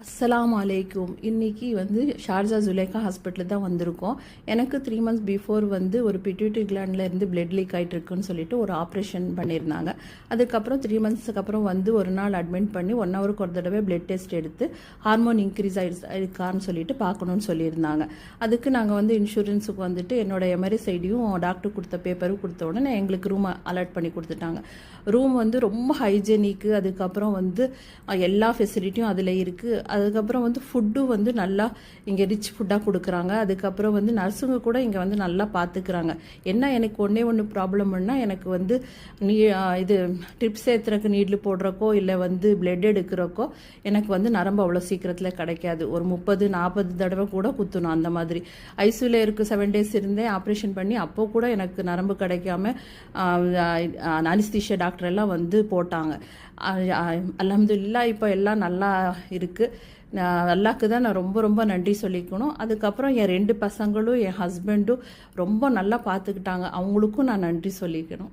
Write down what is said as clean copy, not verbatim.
அஸ்ஸலாமு அலைக்கும். இன்றைக்கி ஷார்ஜா ஜுலேகா ஹாஸ்பிட்டல் தான் வந்திருக்கோம். எனக்கு 3 months பிஃபோர் ஒரு பிட்யூட்டரி கிளாண்ட்லேருந்து பிளட் லீக் ஆகிட்டுருக்குன்னு சொல்லிட்டு ஒரு ஆப்ரேஷன் பண்ணியிருந்தாங்க. அதுக்கப்புறம் 3 monthsக்கு அப்புறம் ஒரு நாள் அட்மிட் பண்ணி 1 ஹவருக்கு ஒரு தடவை பிளட் டெஸ்ட் எடுத்து ஹார்மோன் இன்க்ரீஸ் ஆகிருக்கான்னு சொல்லிட்டு பார்க்கணுன்னு சொல்லியிருந்தாங்க. அதுக்கு நாங்கள் இன்சூரன்ஸுக்கு என்னோட எம்ஆர்ஐ சைடையும் டாக்டர் கொடுத்த பேப்பரும் கொடுத்த உடனே எங்களுக்கு ரூம் அலாட் பண்ணி கொடுத்துட்டாங்க. ரூம் ரொம்ப ஹைஜெனிக்கு, அதுக்கப்புறம் எல்லா ஃபெசிலிட்டியும் அதில் இருக்குது. அதுக்கப்புறம் ஃபுட்டும் நல்லா இங்கே ரிச் ஃபுட்டாக கொடுக்குறாங்க. அதுக்கப்புறம் நர்ஸுங்க கூட இங்கே நல்லா பார்த்துக்கிறாங்க. என்ன எனக்கு ஒன்று ப்ராப்ளம்னா, எனக்கு இது ட்ரிப்ஸ் ஏற்றுறக்கு நீடில் போடுறக்கோ இல்லை பிளட் எடுக்கிறக்கோ எனக்கு நரம்பு அவ்வளோ சீக்கிரத்தில் கிடைக்காது. ஒரு 30-40 தடவை கூட குத்தணும். அந்த மாதிரி ஐசியூவில் இருக்குது. 7 days இருந்தேன். ஆப்ரேஷன் பண்ணி அப்போ கூட எனக்கு நரம்பு கிடைக்காம அனிஸ்தீஷியா டாக்டர் எல்லாம் போட்டாங்க. அல்ஹம்துலில்லாஹ் இப்போ எல்லாம் நல்லா இருக்குது. அல்லாஹ்க்கு தான் நான் ரொம்ப ரொம்ப நன்றி சொல்லிக்கணும். அதுக்கப்புறம் என் 2 பசங்களும் என் ஹஸ்பண்டும் ரொம்ப நல்லா பார்த்துக்கிட்டாங்க. அவங்களுக்கும் நான் நன்றி சொல்லிக்கணும்.